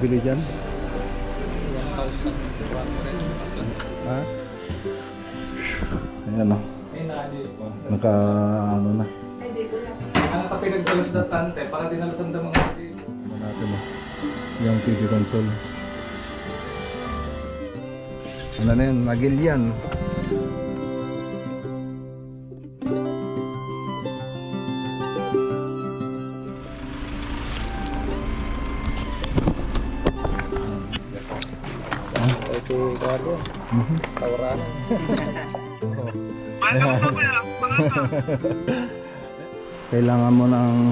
Bili dyan? 1,200. Ha? Ayan o. Naka ano na. Ang kapinagdalos na tante, baka dinalasan na mga dito. Ano natin o. Yung TV console. Ano na yun? Nagil yan. Okay, Carlo. Tawaran. Kailangan mo ng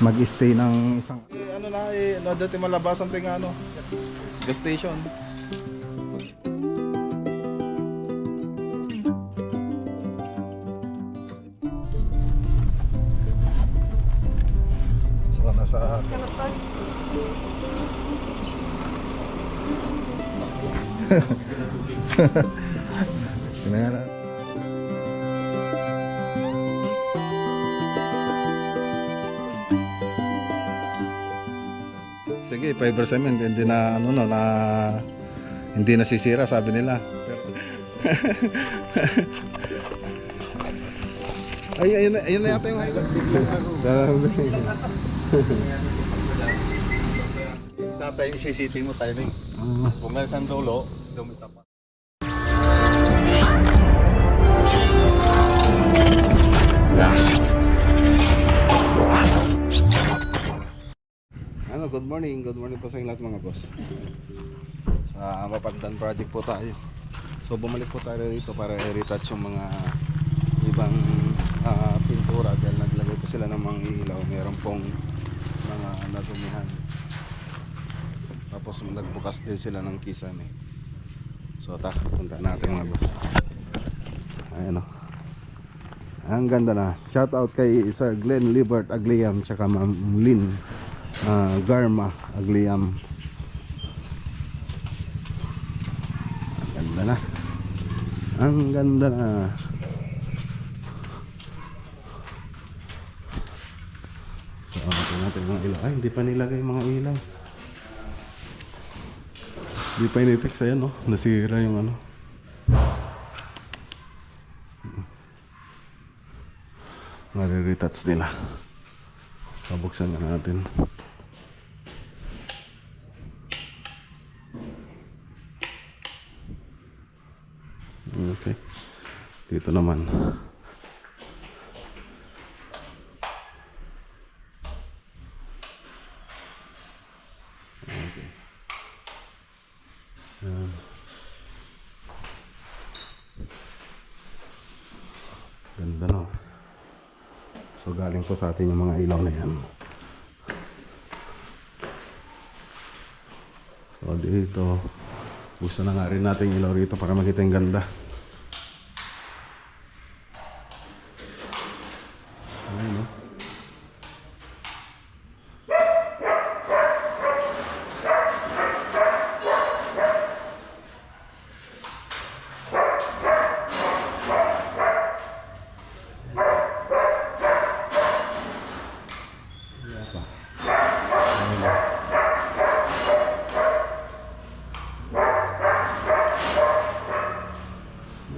mag-stay ng isang ano na dati malabasan ting ano gas station. so nasa Kailangan. Sige, fiber cement hindi na ano no na hindi nasisira sabi nila. Pero ayun na yata yung Tatay yung sisiting mo timing. Kung may isang dulo, dumita pa. Ano, good morning po sa inyo lahat mga boss. Sa Mapagdan project po tayo. So bumalik po tayo dito para i-retouch yung mga ibang pintura dahil naglagay po sila ng mga ilaw. Meron pong mga nadumihan. Tapos nagbukas din sila ng kisame. So punta natin mga boss. Ayan o. Ang ganda na. Shout out kay Sir Glenn Libert Agliam tsaka Ma'am Lynn Garma Agliam. Ang ganda na. Ang ganda na. So natin mga ilaw. Ay hindi pa nilagay mga ilaw. Hindi pa initex ayan no. Nasira yung ano. Mariretouch nila. Pabuksan na natin. Okay. Dito naman. Okay. Yan. Ganda no. So galing po sa atin yung mga ilaw na yan. So dito gusto na nga rin natin ilaw rito para makita yung ganda. Ayun no.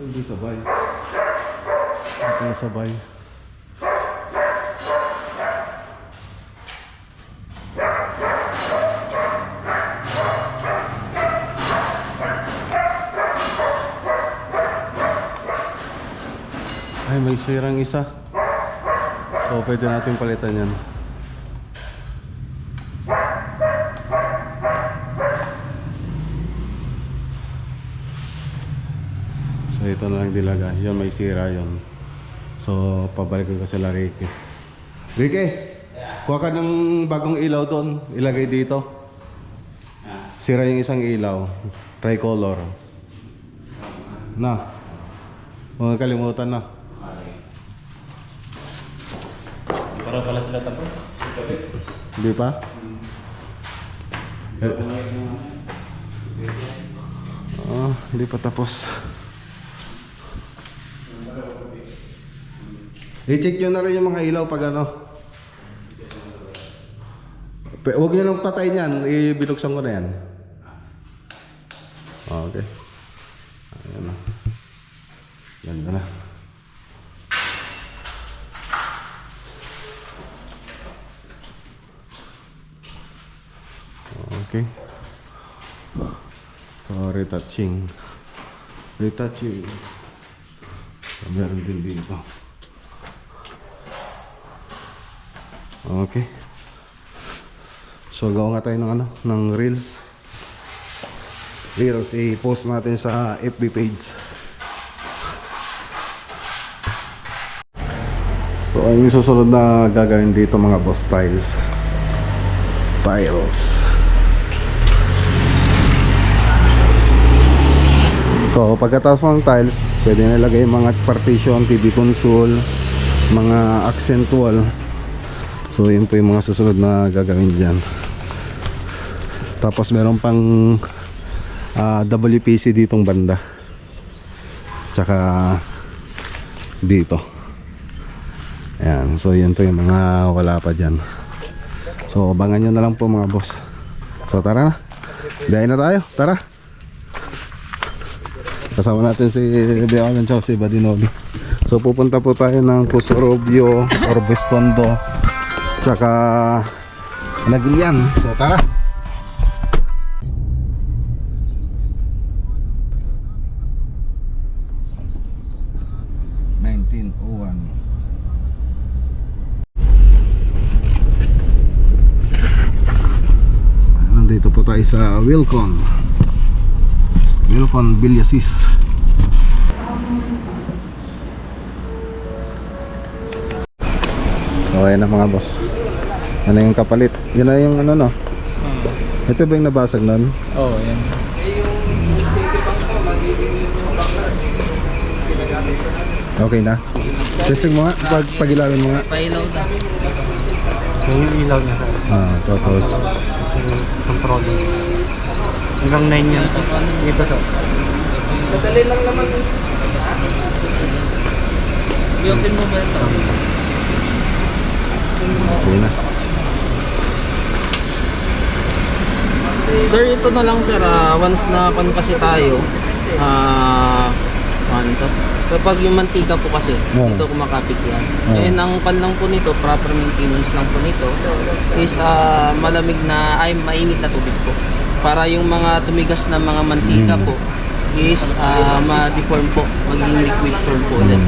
Hindi sabay. Hindi sabay. Ay, may sirang isa. So, pwede natin palitan yan. So ito na lang dilagay. Yan may sira yon. So pabalik ko sila Ricky. Ricky, kuha ka ng bagong ilaw doon. Ilagay dito. Sira yung isang ilaw. Tricolor. Na. Huwag kalimutan na. Para pala sila tapos. Hindi pa? Hindi pa tapos. I-check nyo na rin yung mga ilaw pag ano. Huwag nyo lang patayin yan. Ibinuksan ko na yan. Okay. Ayan na. Ganda na. Okay. So, retouching. Retouching. So, meron din dito. Okay. So, gawa nga tayo ng ano, ng reels. Reels, i-post natin sa FB page. So, ang susunod na gagawin dito mga boss, tiles. So pagkatapos ng tiles, pwede nilagay mga partition, TV console, mga accent wall. So yun po yung mga susunod na gagawin dyan. Tapos meron pang WPC ditong banda, tsaka dito. Ayan, so yun po yung mga wala pa dyan. So abangan nyo na lang po mga boss. So tara na, dahin na tayo, tara. Kasama natin si Bealan at si Badinoli. So pupunta po tayo ng Cusorobio, Orbestondo, tsaka Nagilian. So tara. Nandito po tayo sa Wilcon Villasis. So ayan na mga boss. Ano yung kapalit? Yan na yung ano no? Ito ba yung nabasag nun? Oo, yan. Okay na? Testing mo nga, pag-ilawin mo nga. Pailaw na. Yung ilaw niya sa Tapos controlling. Hanggang 9 yan. Dito sa. Madali lang naman. I-open mo ba ito? sige na. Sir, ito na lang sir, once na pan kasi tayo, ano to? Kapag yung mantika po kasi, Oo. dito kumakapit yan. Oo. And ang pan lang po nito, proper maintenance lang po nito, is malamig na, ay mainit na tubig po. Para yung mga tumigas na mga mantika po, is ma-deform po, maging liquid form po ulit.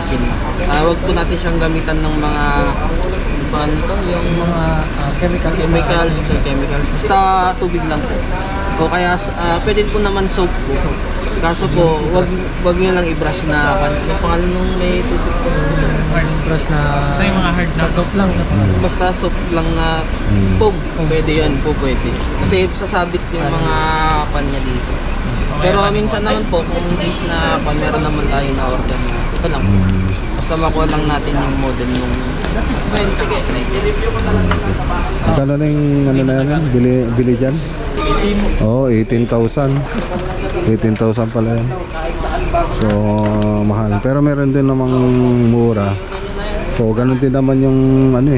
Kasi wag po natin siyang gamitan ng mga paano to, yung mga chemicals, basta tubig lang po. O kaya pwede po naman soap po. Kaso po, wag niyo lang i-brush na yung pangalan nung may tusok po. Brush na sa yung mga hard na soap lang. Basta soap lang na foam. Pwede yan po, pwede. Kasi sasabit yung mga pan niya dito. Pero minsan naman po, kung hindi na meron naman tayo na order na ito lang. Basta makuha lang natin yung model yung Magkano na yung ano na yan? Bili dyan? Oo, 18,000. 18,000 pala yan. So, mahal. Pero meron din namang mura. So, ganun din naman yung ano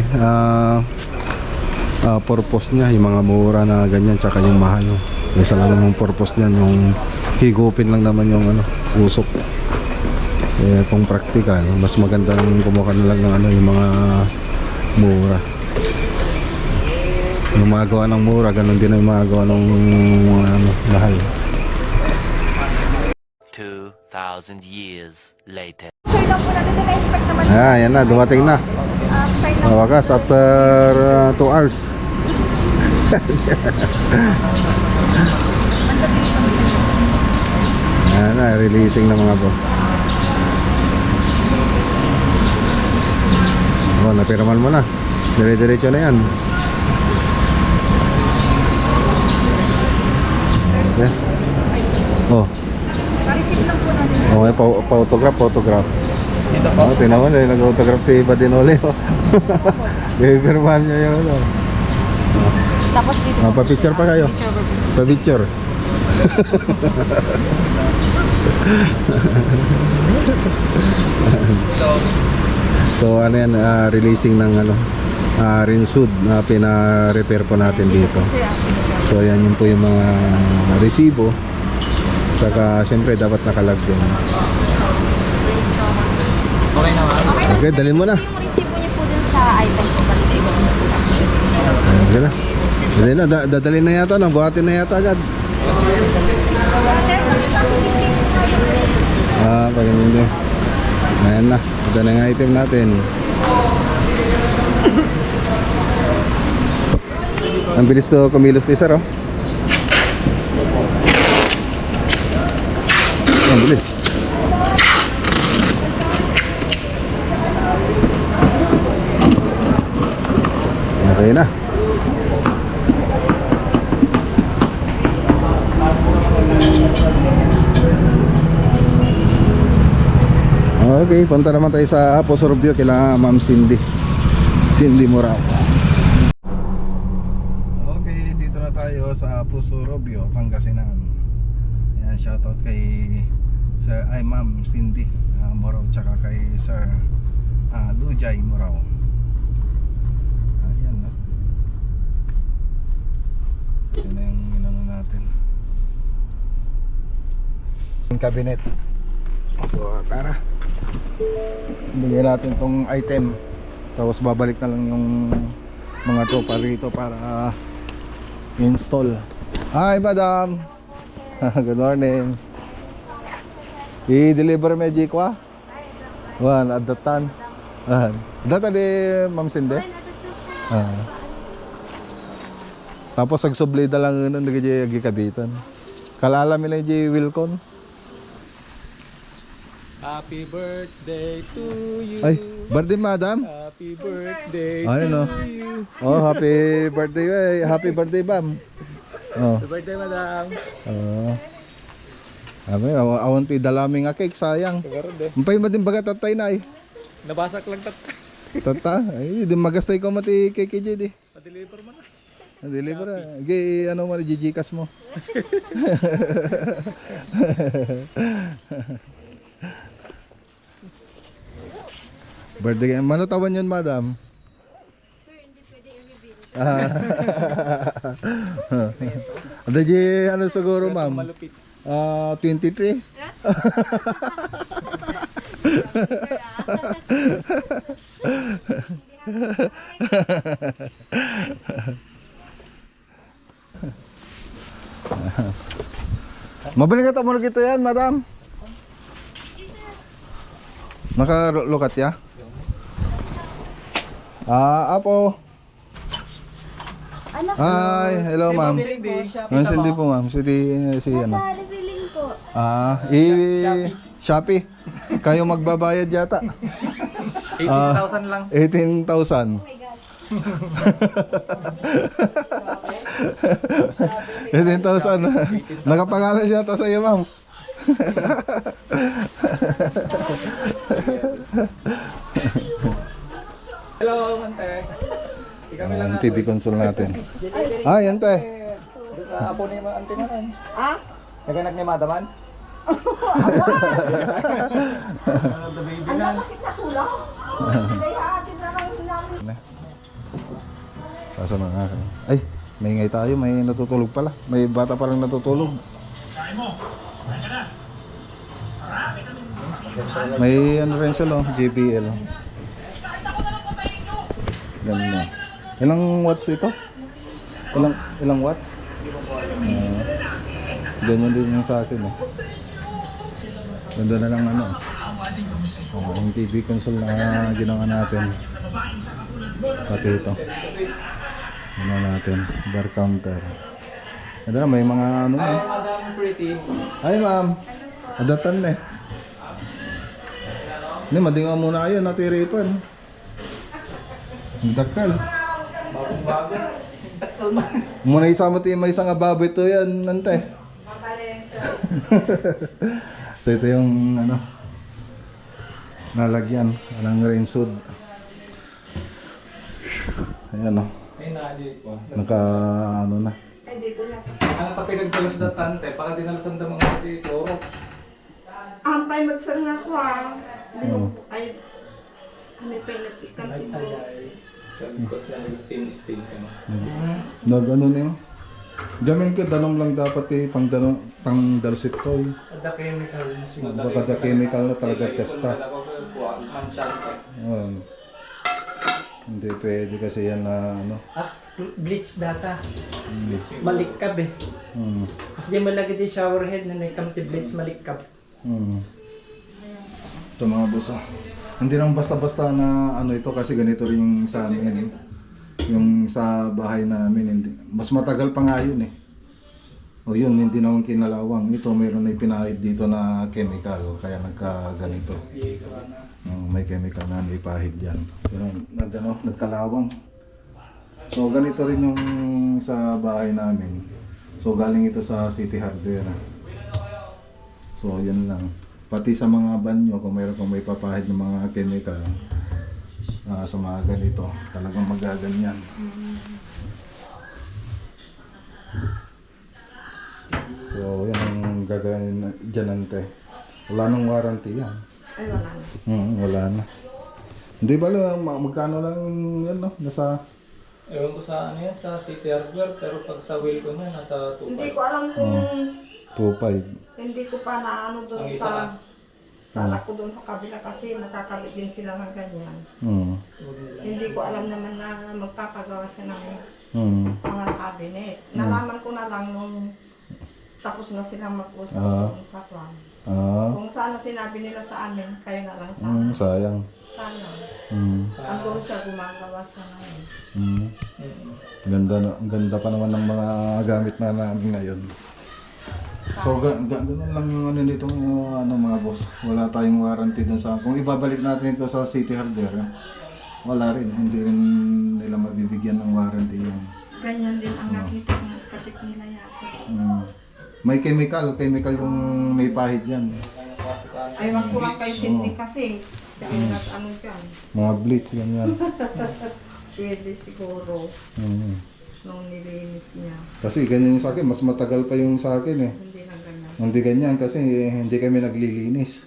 purpose niya. Yung mga mura na ganyan, tsaka yung mahal. Isa lang naman purpose niyan, yung higupin lang naman yung ano, usok. Eh, kung practical, mas maganda nang kumuha na lang ng ano, yung mga mura. Yung magawa ng mura, ganun din ang magawa ng ano, mahal. 2,000 years later. Sir lang po natin na-expect naman. Yan na, dumating na. Side Sa wakas, after 2 hours. Yan na, releasing ng mga boss. Oh, napiraman mo na. Dire-diretso na yan. Okay. Oh. Pa-receive lang po natin. Okay, photograph. Oh, tinaman eh, nag-autograph si Badinole. Bibirmahan niya yung ano. Tapos dito Pa-picture pa kayo. Pa-picture. So ano yan, releasing ng ano, Rinsud na pina-repair po natin dito. So yan yun po yung mga resibo. Saka syempre dapat nakalag din. Okay na, ma'am. Okay, dalhin mo na. yung resibo niyo po dun sa item ko. Balik mo na po kasi. Okay na. Dalhin na, dadalhin na yata, buhatin na yata agad. Pagano'n nyo. Ayan na, ito na yung item natin. Ang bilis to kumilos ni sir, oh. Ang bilis. Okay na. Okay, punta naman tayo sa Apo Sorobio kila Ma'am Cindy Morao. Okay, dito na tayo sa Apo Sorobio, Pangasinan. Yan, shoutout kay Sir Ma'am Cindy Morao, tsaka kay Sir Lujay Morao. Ayan, no? Ito na yung inano natin, yung cabinet. So tara, bigyan natin tong item, tapos babalik na lang yung mga tropa rito para install. Hi madam. Good morning. I-deliver magic wa? Wan at the tan. Data di Ma'am Cindy. Tapos agsublida lang nun nagji gikabitan. Kalala mi lang di Wilcon. Happy birthday to you. Ay, birthday madam. Happy birthday Ayun, no? to you. Oh, happy birthday. Happy birthday, Bam. Oh. Happy birthday, madam. Oh. Awan ti dalaming nga cake, sayang. Karoon de. Mampay mo din baga tatay na eh. Nabasak lang Tata, ay di magastay ko mati cake di. Pa-deliver mo na. Deliver. Gi ano mo gigikas mo. Birthday game. Mano tawan yun, madam? Sir, hindi pwede i-reveal. Ada di ano siguro, ma'am? Malupit. 23. Mabalik ka mo kita yan, madam. Naka-lokat ya? Apo. Anak, Hi, hello ma'am. Ma'am Cindy po ma'am. Si ano. sa revealing po. Shopee. Kayo magbabayad yata. 18,000 lang. 18,000. Oh my God. 18,000. Nakapangalan yata sa iyo ma'am. Hello, ante. Kami lang Ang TV console natin. Yan te. sa apo ni ante naman. Ah? Naganak ni madaman? The baby na. Pasa mga ay, maingay tayo, may natutulog pala. May bata palang natutulog. May ano rin sila, JBL. Ganun. Ilang watts ito? Ilang watts? Ganyan din yung sa akin eh. Ganda na lang ano. Yung TV console na ginawa natin. Pati ito. Ano natin, bar counter. Ganda na, may mga ano. Hi, Madam Pretty. Hi ma'am. Adatan na eh. Hindi, madinga muna kayo, natiripan. Dakal. Bagong bago. Takal man. Muna isama tayo may isang baboy ito yan, nante. So ito yung ano, nalagyan ng rindsod. Ayan o, Ay, naadit po. naka ano na. Ano ka pinagkalusdatan, te? Pagka dinalasan ng mga dito, Ampay magsarang ako Oo. Ay, may pelat ikan tibo. sabi ko sila nag-steam ka no? Nag ano na yun. Gamin ka, dalong lang dapat pang dalsit ko The chemical. Baka the chemical na talaga kasta. Hindi pwede kasi yan na ano. Bleach data. Malikab eh. Hmm. Kasi di malagay di shower head na nakam ti bleach malikab. Ito mga boss hindi lang basta-basta na ano ito kasi ganito rin yung sa amin. Yung sa bahay namin, hindi. Mas matagal pa nga yun eh. O yun, hindi naman kinalawang. Ito mayroon na ipinahid dito na chemical, kaya nagka-ganito. May chemical na ipahid dyan. Pero nagkalawang. So ganito rin yung sa bahay namin. So galing ito sa City Hardware. So yan lang. Pati sa mga banyo, kung mayroon kang may papahid ng mga chemical, sa mga ganito, talagang magaganyan. So yan ang gagawin dyan ante. Wala nang warranty yan. Ay, wala na. Wala na. Hindi ba lang, magkano lang yan no? Nasa... Ewan ko sa ano yan, sa City Hardware, pero pag sa wheel ko na, nasa 2.5. Hindi ko alam kung 2.5. hindi ko pa naano doon Ang isa sa anak ko doon sa kabila kasi nakakabit din sila ng ganyan. Hmm. Hindi ko alam naman na magpapagawa siya ng mga cabinet. Hmm. Nalaman ko na lang nung tapos na silang mag-usap Ah. doon sa kwan. Kung sana sinabi nila sa amin, kayo na lang sa sayang. sana. Hmm. Andun siya, gumagawa siya ngayon. Ang ganda pa naman ng mga gamit na namin ngayon. So ganun lang yung ano nito ano mga boss. Wala tayong warranty dun sa kung ibabalik natin ito sa City Hardware. Wala rin, hindi rin nila mabibigyan ng warranty yan. Ganyan din ang nakita ng kapit nila yata. May chemical yung may pahid yan. Aywan ko lang kay Cindy kasi. Siya ang ano dyan. Mga bleach ganyan. Pwede siguro nung nilinis niya. Kasi ganyan yung sa akin, mas matagal pa yung sa akin eh. Hindi lang ganyan. Hindi ganyan kasi hindi kami naglilinis.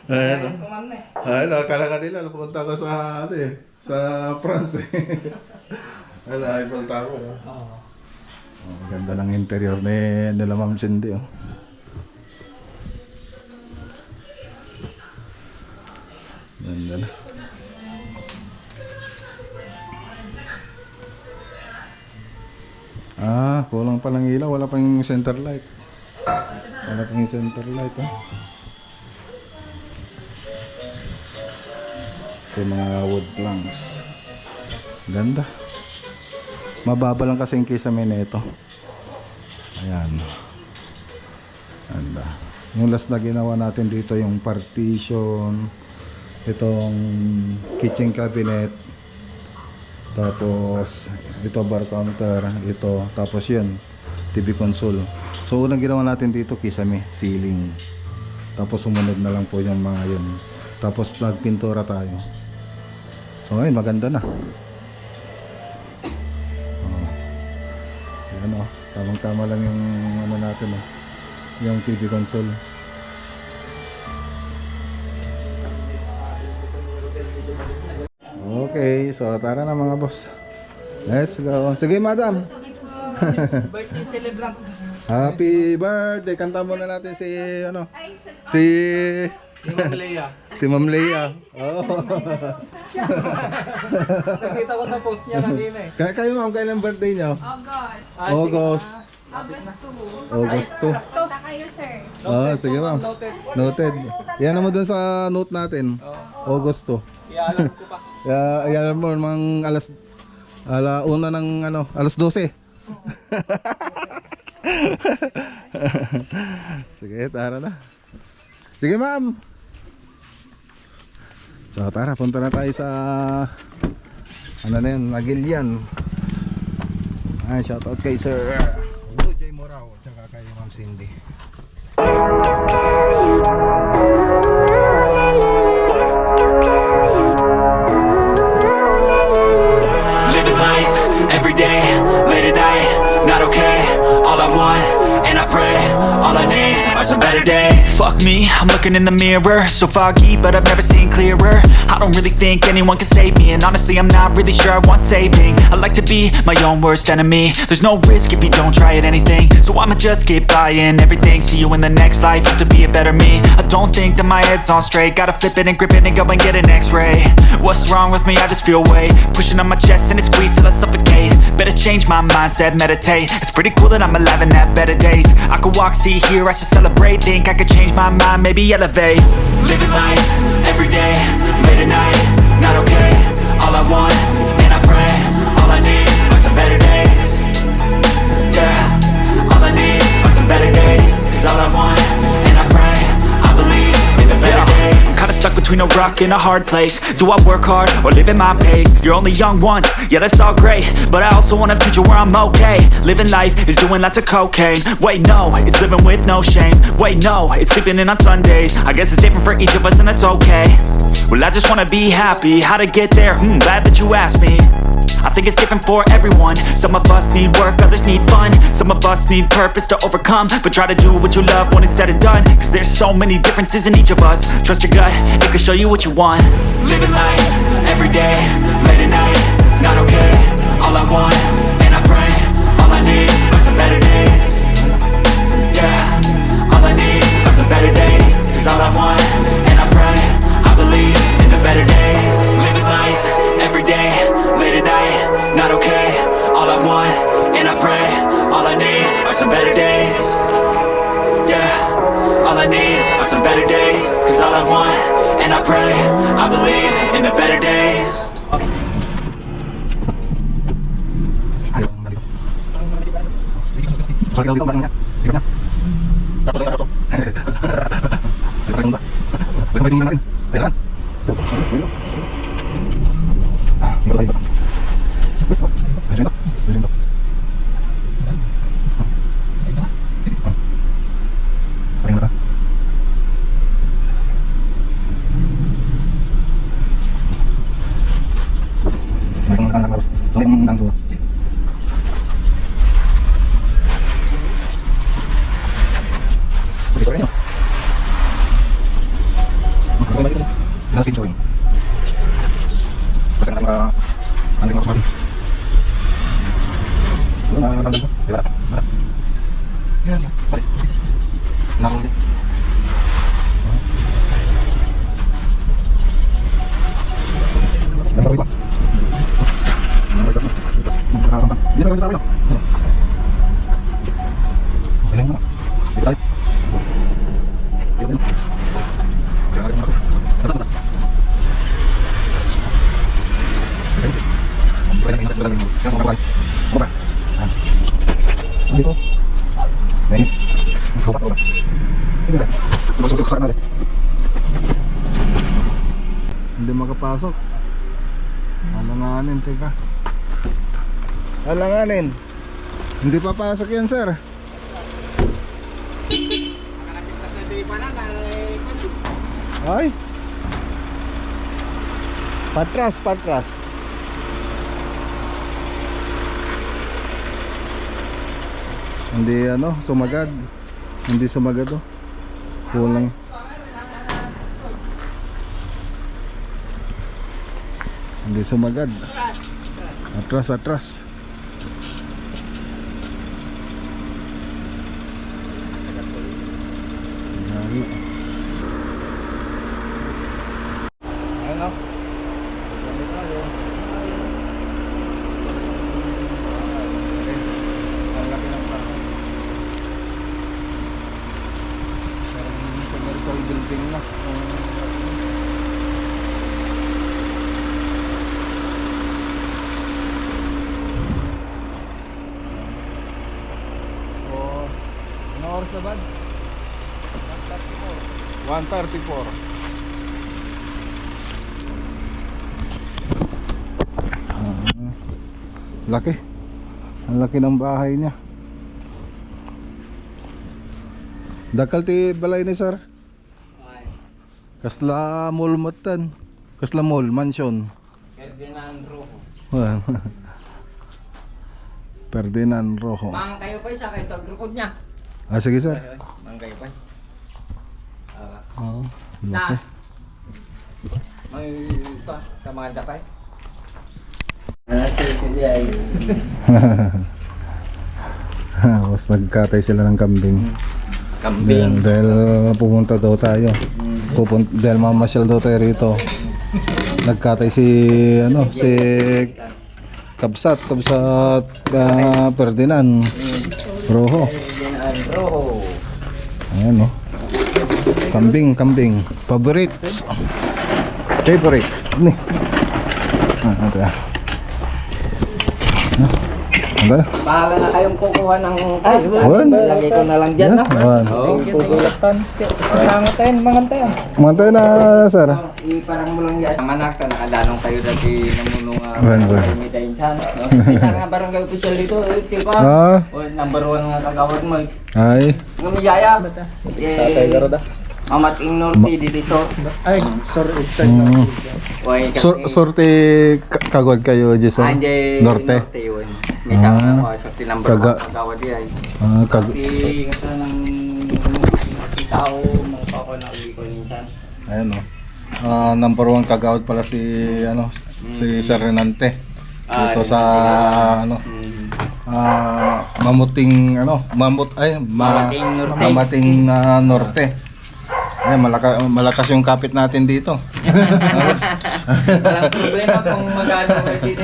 Kaya ko man eh. Ayun, akala ka nila, pupunta ko sa, ano eh, sa France eh. Ano, Eiffel Tower. Ganda ng interior ni nila Ma'am Cindy. Ganda na. Kulang pa ng ilaw, wala pa yung center light. Wala pa yung center light. Ito yung mga wood planks. Ganda. Mababa lang kasi yung kisame na ito. Ayan. Ganda. Yung last na ginawa natin dito yung partition, itong kitchen cabinet, tapos ito bar counter, ito, tapos yun TV console. So unang ginawa natin dito kisame, ceiling, tapos sumunod na lang po yung mga yun, tapos nagpintura tayo. So ngayon maganda na. Yan tamang tama lang yung ano natin yung TV console. Okay, so tara na mga boss. Let's go. Sige, madam. Birthday celebrant. Happy birthday. Kanta muna natin si ano? Si Ma'am Leia. si Ma'am Leia. Oh. Nakita ko sa post niya kanina eh. Kayo ma'am, kailan birthday niyo? August. August. August 2. August 2. Punta kayo, sir. Sige ma'am. Noted. Yan mo dun sa note natin. August 2. Iaalam ko pa. Alam mo mang una ng ano, alas 12. Sige, tara na. Sige, ma'am. So, tara, punta na tayo sa ano na yun, Magilian. Shoutout kay Sir J. Morao tsaka kay Ma'am Cindy. Living life, every day, late at night, not okay. All I want, and I pray, all I need are some better days. Fuck me, I'm looking in the mirror, so foggy, but I've never seen clearer. I don't really think anyone can save me, and honestly I'm not really sure I want saving. I like to be my own worst enemy. There's no risk if you don't try at anything, so I'ma just keep buying everything. See you in the next life, have to be a better me. I don't think that my head's on straight, gotta flip it and grip it and go and get an x-ray. What's wrong with me? I just feel weight pushing on my chest and it squeezes till I suffocate. Better change my mindset, meditate. It's pretty cool that I'm alive and have better days. I could walk, see, hear, I should celebrate. Think I could change my mind, maybe elevate. Living life, every day, late at night, not okay. All I want, and I pray, all I need are some better days. Yeah, all I need are some better days. Cause all I want, and I pray, I believe in the better days. I'm kinda stuck between a rock and a hard place. Do I work hard or live at my pace? You're only young once, yeah that's all great, but I also want a future where I'm okay. Living life is doing lots of cocaine. Wait no, it's living with no shame. Wait no, it's sleeping in on Sundays. I guess it's different for each of us and that's okay. Well I just wanna be happy, how to get there? Glad that you asked me. I think it's different for everyone. Some of us need work, others need fun. Some of us need purpose to overcome. But try to do what you love when it's said and done. Cause there's so many differences in each of us. Trust your gut, it can show you what you want. Living life, every day, late at night, not okay. All I want, and I pray, all I need are some better days. Yeah, all I need are some better days. Cause all I want, and I pray, I believe in the better days. Living life, every day, late at night, not okay. All I want, and I pray, all I need are some better days. Yeah, all I need are some better days. Cause all I want, and I pray, I believe in the better days. Sorry daw dito, bakit mo niya? Ikot niya. Tapo tayo, tapo. Bakit mo ba? Bakit mo tingnan natin? Ayan. Ikot tayo ba? Ayan ba? Ayan ba? Ayan ba? Bakit mo nakakalap tapos? Sorry mong danso. Sorry nyo. Ilang skin showing. Kasi natin ano yung masasabi. Doon na yung ko. Diba? Balik. Nakakul din. Nangakawit pa. Nangakawit pa. Nakakasama. Hindi na kawit pa. Okay lang naman. Dito tayo. Hindi makapasok. Alanganin, teka. Alanganin. Hindi papasok yan, sir. Ay. Patras, patras. Hindi ano, sumagad. Hindi sumagad oh. Kulang. Hindi sumagad. Atras, atras. Ano? Dami tayo. Ang laki ng parang commercial building na. So, ano oras na ba? 1:34. Laki. Ang laki ng bahay niya. Dakal ti balay ni sir. Kasla mall matan. Kasla mall mansion. Ferdinand Rojo. Ferdinand Rojo. Mang kayo pa isa kayo tagrukod niya. Ah, sige sir. Mang kayo pa. Oh, laki. May pa kamanda pa. Tapos nagkatay sila ng kambing. Kambing. Dahil pupunta daw tayo. Dahil mamasyal daw tayo rito. Nagkatay si Kabsat Ferdinand Rojo. Ayan, oh. Kambing. Favorites. Nih. Ito. Ano? Bahala na kayong kukuha ng Wan. lagay ko na lang dyan, no? Wan. Pupulatan. Sasama tayo, mga tayo. Mantay na, sir. Iparang mo lang yan. Manak ka, nakadanong kayo dati namulong Wan. may dahin dyan. Isa nga barangay official dito, diba? Ah, O, number 1 nga kagawad mo. ay. Ng Miyaya. Satay garo da. Amating Norte dito. Ay, sorry. Sorte kagwad kayo, Jason? Hindi. Norte. Yun. May sama ako. Sorte number 1 Kaga- kagawad yan. Kag... Kasi ng tao, mga pa ako na uli ko minsan. Ayan, oh. Number 1 kagawad pala si Sir Renante. Dito sa Mamuting Mamating Norte. Ay, malakas yung kapit natin dito. Walang problema kung magkano dito.